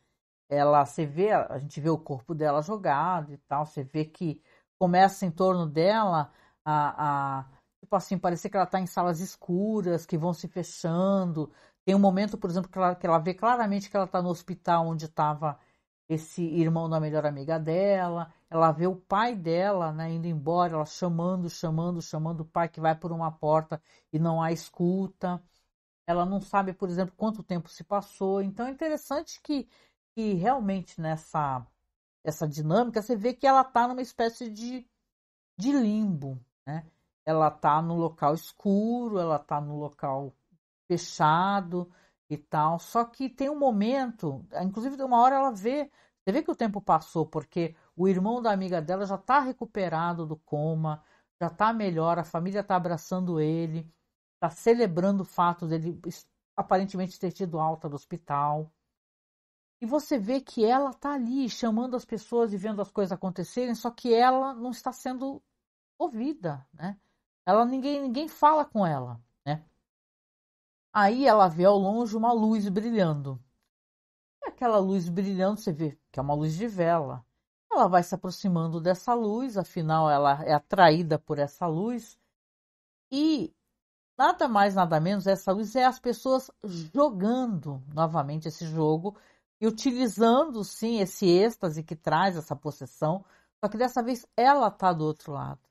Speaker 1: A gente vê o corpo dela jogado e tal, você vê que começa em torno dela tipo assim, parecer que ela está em salas escuras, que vão se fechando. Tem um momento, por exemplo, que ela vê claramente que ela está no hospital onde estava esse irmão da melhor amiga dela. Ela vê o pai dela, né, indo embora, ela chamando o pai, que vai por uma porta e não há escuta. Ela não sabe, por exemplo, quanto tempo se passou. Então é interessante que realmente essa dinâmica, você vê que ela está numa espécie de limbo, né? Ela está no local escuro, ela está no local fechado e tal. Só que tem um momento, inclusive de uma hora você vê que o tempo passou, porque o irmão da amiga dela já está recuperado do coma, já está melhor, a família está abraçando ele, está celebrando o fato dele aparentemente ter tido alta do hospital. E você vê que ela está ali chamando as pessoas e vendo as coisas acontecerem, só que ela não está sendo ouvida, né? Ninguém fala com ela, né? Aí ela vê ao longe uma luz brilhando. E aquela luz brilhando, você vê que é uma luz de vela. Ela vai se aproximando dessa luz, afinal ela é atraída por essa luz. E nada mais, nada menos, essa luz é as pessoas jogando novamente esse jogo e utilizando, sim, esse êxtase que traz essa possessão, só que dessa vez ela está do outro lado,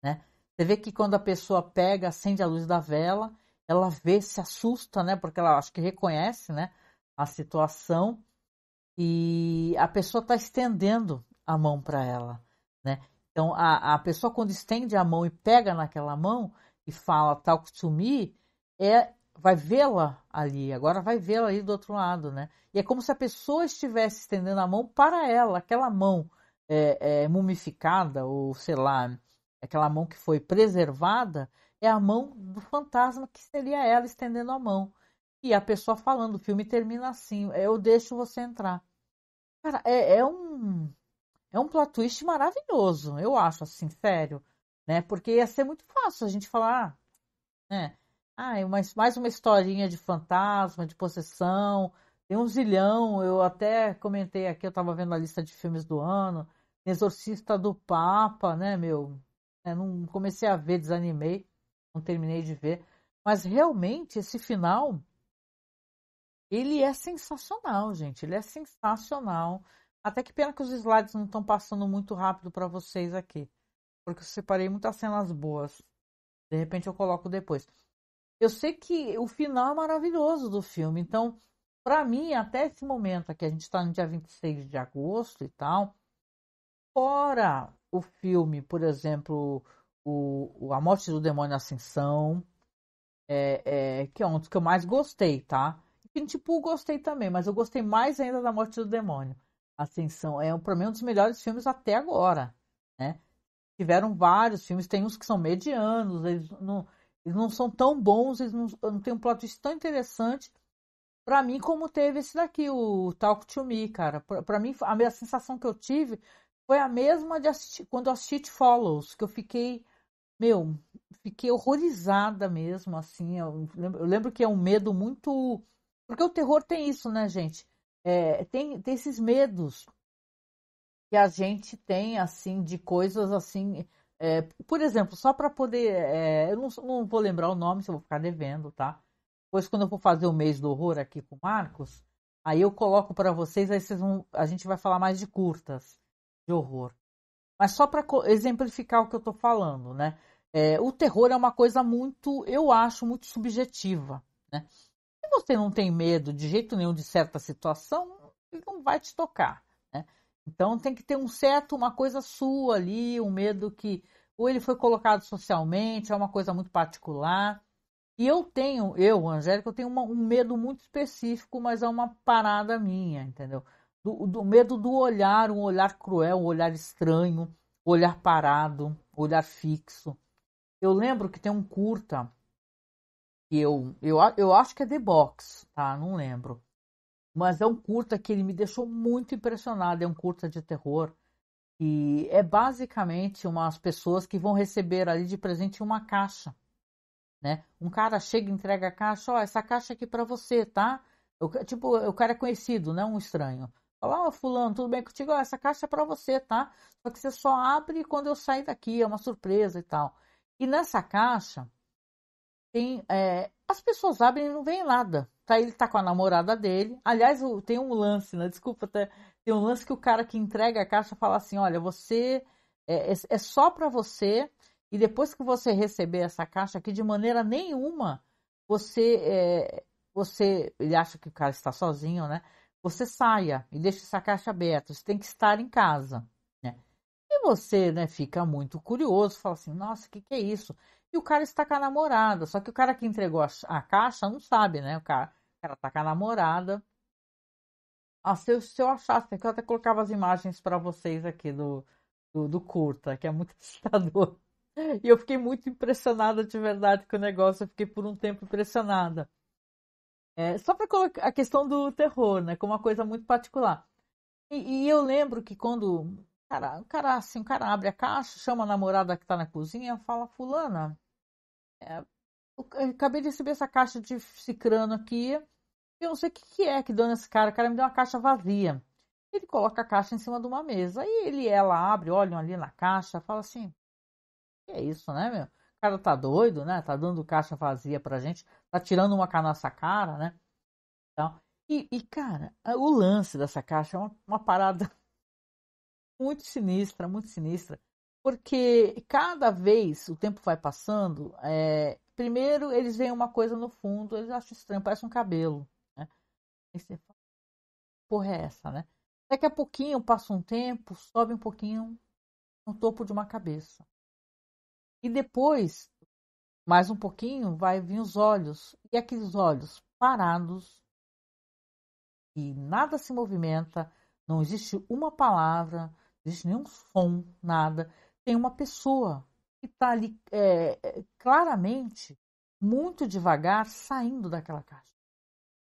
Speaker 1: né? Você vê que quando a pessoa pega, acende a luz da vela, ela vê, se assusta, né? Porque ela acho que reconhece, né, a situação e a pessoa está estendendo a mão para ela, né? Então a pessoa, quando estende a mão e pega naquela mão e fala talk to me, vai vê-la ali, agora vai vê-la ali do outro lado, né? E é como se a pessoa estivesse estendendo a mão para ela, aquela mão mumificada, ou sei lá, aquela mão que foi preservada, é a mão do fantasma, que seria ela estendendo a mão. E a pessoa falando, o filme termina assim, eu deixo você entrar. Cara, é um plot twist maravilhoso, eu acho, assim, sério, né? Porque ia ser muito fácil a gente falar, né? Mais uma historinha de fantasma, de possessão, tem um zilhão, eu até comentei aqui, eu estava vendo a lista de filmes do ano, Exorcista do Papa, né, meu? Não comecei a ver, desanimei, não terminei de ver, mas realmente esse final, ele é sensacional, gente, ele é sensacional. Até que pena que os slides não estão passando muito rápido para vocês aqui, porque eu separei muitas cenas boas. De repente eu coloco depois. Eu sei que o final é maravilhoso do filme, então para mim, até esse momento aqui, a gente está no dia 26 de agosto e tal, fora o filme, por exemplo, A Morte do Demônio Ascensão, que é um dos que eu mais gostei, tá? Infinity Pool gostei também, mas eu gostei mais ainda da Morte do Demônio Ascensão. É, para mim, um dos melhores filmes até agora, né? Tiveram vários filmes, tem uns que são medianos, eles não são tão bons, eles não têm um plot twist tão interessante pra mim como teve esse daqui, o Talk to Me, cara. Pra mim, a minha sensação que eu tive foi a mesma de assistir, quando eu assisti It Follows, que eu fiquei, fiquei horrorizada mesmo, assim. Eu lembro que é um medo muito... Porque o terror tem isso, né, gente? Tem esses medos que a gente tem, assim, de coisas assim. Por exemplo, só para poder. Eu não vou lembrar o nome, se eu vou ficar devendo, tá? Depois, quando eu for fazer o mês do horror aqui com o Marcos, aí eu coloco para vocês, aí a gente vai falar mais de curtas de horror. Mas só para exemplificar o que eu tô falando, né? O terror é uma coisa muito, eu acho, muito subjetiva, né? Se você não tem medo de jeito nenhum de certa situação, ele não vai te tocar, né? Então tem que ter uma coisa sua ali, um medo que ou ele foi colocado socialmente, é uma coisa muito particular. E Angélica, eu tenho um medo muito específico, mas é uma parada minha, entendeu? Do medo do olhar, um olhar cruel, um olhar estranho, um olhar parado, um olhar fixo. Eu lembro que tem um curta que eu acho que é The Box, tá? Não lembro. Mas é um curta que ele me deixou muito impressionado. É um curta de terror. E é basicamente umas pessoas que vão receber ali de presente uma caixa, né? Um cara chega e entrega a caixa, ó, essa caixa aqui para você, tá? Tipo, o cara é conhecido, não um estranho. Fala, ó, fulano, tudo bem contigo? Ó, essa caixa é para você, tá? Só que você só abre quando eu sair daqui, é uma surpresa e tal. E nessa caixa tem, as pessoas abrem e não vem nada. Tá, ele tá com a namorada dele. Aliás, tem um lance, né? Desculpa, tem um lance que o cara que entrega a caixa fala assim, olha, você é só para você. E depois que você receber essa caixa aqui, de maneira nenhuma, ele acha que o cara está sozinho, né? Você saia e deixe essa caixa aberta. Você tem que estar em casa, né? E você, né, fica muito curioso, fala assim, nossa, o que é isso? E o cara está com a namorada, só que o cara que entregou a caixa não sabe, né? O cara está com a namorada. Ah, se eu achasse, que eu até colocava as imagens para vocês aqui do curta, que é muito assustador. E eu fiquei muito impressionada de verdade com o negócio, eu fiquei por um tempo impressionada. Só para colocar a questão do terror, né, como uma coisa muito particular. E eu lembro que quando o cara abre a caixa, chama a namorada que está na cozinha, fala, fulana, eu acabei de receber essa caixa de cicrano aqui, eu não sei o que é que deu nesse cara, o cara me deu uma caixa vazia. Ele coloca a caixa em cima de uma mesa, aí ela abre, olham ali na caixa, fala assim, que é isso, né, meu? O cara tá doido, né? Tá dando caixa vazia pra gente, tá tirando uma com a nossa cara, né? Então, cara, o lance dessa caixa é uma parada muito sinistra, porque cada vez o tempo vai passando, primeiro eles veem uma coisa no fundo, eles acham estranho, parece um cabelo, né? Aí você fala, porra é essa, né? Daqui a pouquinho, passa um tempo, sobe um pouquinho no topo de uma cabeça. E depois, mais um pouquinho, vai vir os olhos. E aqueles olhos parados, e nada se movimenta, não existe uma palavra, não existe nenhum som, nada. Tem uma pessoa que está ali claramente, muito devagar, saindo daquela caixa.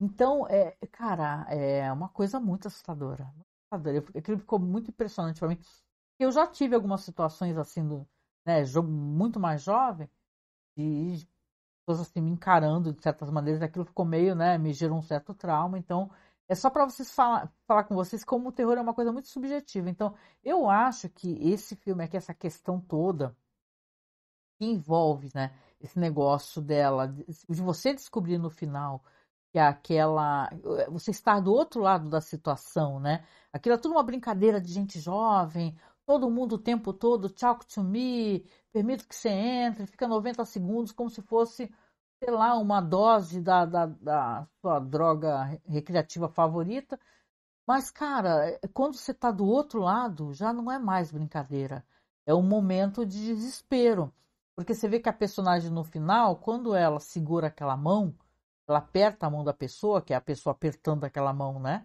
Speaker 1: Então, cara, é uma coisa muito assustadora. Muito assustadora. Aquilo ficou muito impressionante para mim. Eu já tive algumas situações assim, né, muito mais jovem, de pessoas assim me encarando de certas maneiras, aquilo ficou meio, né, me gerou um certo trauma. Então, é só para vocês falar com vocês como o terror é uma coisa muito subjetiva. Então, eu acho que esse filme aqui, essa questão toda que envolve, né, esse negócio dela, de você descobrir no final que você estar do outro lado da situação, né? Aquilo é tudo uma brincadeira de gente jovem, todo mundo o tempo todo, talk to me, permito que você entre, fica 90 segundos como se fosse sei lá, uma dose da sua droga recreativa favorita. Mas, cara, quando você tá do outro lado, já não é mais brincadeira. É um momento de desespero. Porque você vê que a personagem no final, quando ela segura aquela mão, ela aperta a mão da pessoa, que é a pessoa apertando aquela mão, né?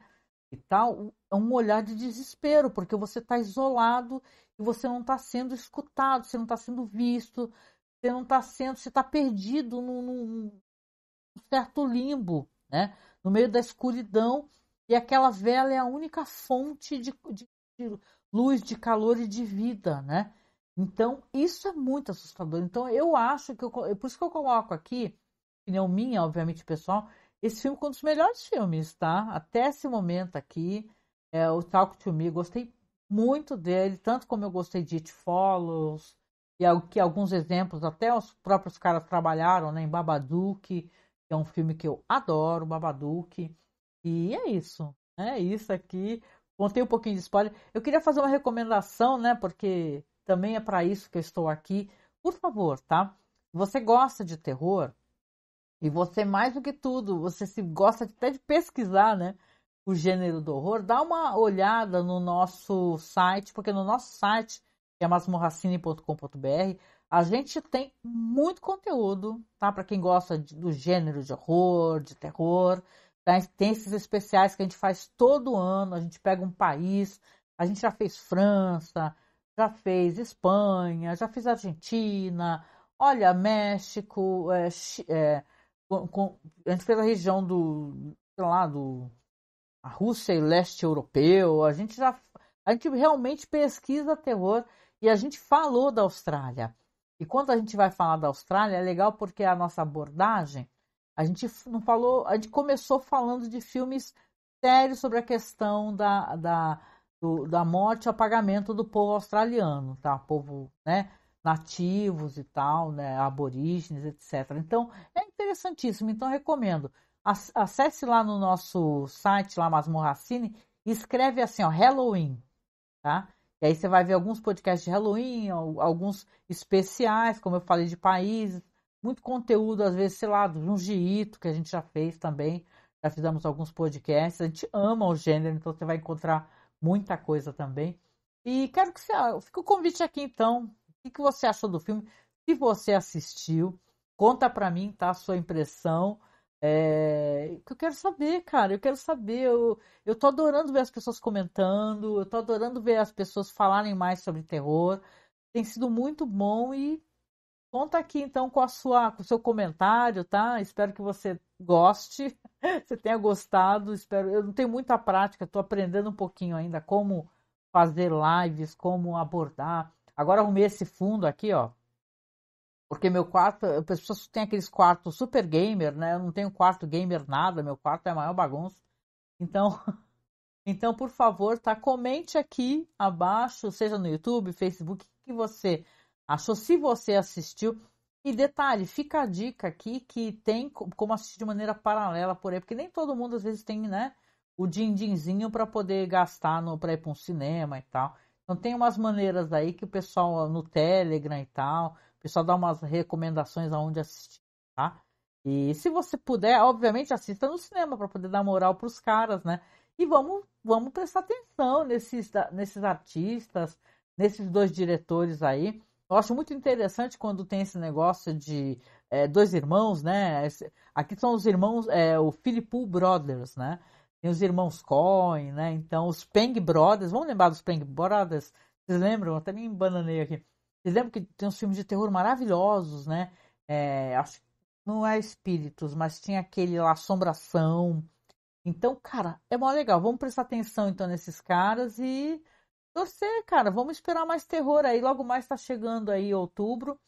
Speaker 1: E tal, é um olhar de desespero, porque você está isolado e você não está sendo escutado, você não está sendo visto, você não está sendo, você está perdido num certo limbo, né? No meio da escuridão, e aquela vela é a única fonte de luz, de calor e de vida, né? Então, isso é muito assustador. Então, eu acho que, por isso que eu coloco aqui, opinião minha, obviamente, pessoal, esse filme é um dos melhores filmes, tá? Até esse momento aqui, o Talk to Me, gostei muito dele, tanto como eu gostei de It Follows, que alguns exemplos, até os próprios caras trabalharam, né, em Babadook, que é um filme que eu adoro, Babadook. E é isso, né? Isso aqui. Contei um pouquinho de spoiler. Eu queria fazer uma recomendação, né? Porque também é para isso que eu estou aqui. Por favor, tá? Se você gosta de terror, e você, mais do que tudo, você se gosta até de pesquisar, né? O gênero do horror, dá uma olhada no nosso site, porque no nosso site, que é masmorracine.com.br, a gente tem muito conteúdo, tá? Para quem gosta do gênero de horror, de terror. Tá? Tem esses especiais que a gente faz todo ano, a gente pega um país, a gente já fez França, já fez Espanha, já fez Argentina, olha, México, a gente fez a região sei lá, a Rússia e leste europeu, a gente realmente pesquisa terror e a gente falou da Austrália. E quando a gente vai falar da Austrália, é legal porque a nossa abordagem, a gente não falou, a gente começou falando de filmes sérios sobre a questão da morte e apagamento do povo australiano, tá? Povo, né? Nativos e tal, né? Aborígenes, etc. Então, é interessantíssimo. Então, recomendo. Acesse lá no nosso site, lá Masmorracine, e escreve assim, ó, Halloween, tá? E aí você vai ver alguns podcasts de Halloween, alguns especiais, como eu falei, de países, muito conteúdo, às vezes, sei lá, do Junji Ito, que a gente já fez também, já fizemos alguns podcasts, a gente ama o gênero, então você vai encontrar muita coisa também. E quero que fica o convite aqui, então, o que você achou do filme? Se você assistiu, conta pra mim, tá, a sua impressão. Que eu quero saber, cara, eu quero saber, eu tô adorando ver as pessoas comentando, eu tô adorando ver as pessoas falarem mais sobre terror, tem sido muito bom e conta aqui então com o seu comentário, tá? Espero que você goste, você tenha gostado, espero, eu não tenho muita prática, tô aprendendo um pouquinho ainda como fazer lives, como abordar, agora arrumei esse fundo aqui, ó, porque meu quarto, as pessoas têm aqueles quartos super gamer, né? Eu não tenho quarto gamer nada, meu quarto é a maior bagunça. Então, então por favor, tá? Comente aqui abaixo, seja no YouTube, Facebook, o que você achou, se você assistiu. E detalhe, fica a dica aqui que tem como assistir de maneira paralela por aí, porque nem todo mundo às vezes tem, né? O din-dinzinho para poder gastar para ir para um cinema e tal. Então tem umas maneiras aí que o pessoal no Telegram e tal, o pessoal dá umas recomendações aonde assistir, tá? E se você puder, obviamente assista no cinema para poder dar moral para os caras, né? E vamos prestar atenção nesses artistas, nesses dois diretores aí. Eu acho muito interessante quando tem esse negócio de dois irmãos, né? Aqui são os irmãos, o Philippou Brothers, né? Tem os irmãos Coen, né? Então, os Peng Brothers, vamos lembrar dos Peng Brothers? Vocês lembram? Eu até me embananei aqui. Vocês lembram que tem uns filmes de terror maravilhosos, né? Acho que não é Espíritos, mas tinha aquele lá, Assombração. Então, cara, é mó legal. Vamos prestar atenção, então, nesses caras e torcer, cara. Vamos esperar mais terror aí. Logo mais tá chegando aí outubro.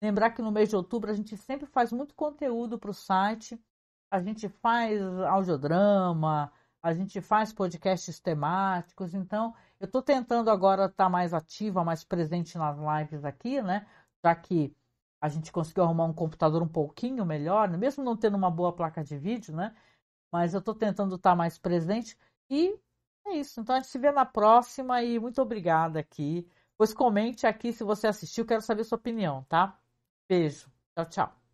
Speaker 1: Lembrar que no mês de outubro a gente sempre faz muito conteúdo pro site. A gente faz audiodrama, a gente faz podcasts temáticos, então eu estou tentando agora estar mais ativa, mais presente nas lives aqui, né? Já que a gente conseguiu arrumar um computador um pouquinho melhor, mesmo não tendo uma boa placa de vídeo, né? Mas eu estou tentando estar mais presente e é isso. Então a gente se vê na próxima e muito obrigada aqui. Pois comente aqui se você assistiu, quero saber sua opinião, tá? Beijo. Tchau, tchau.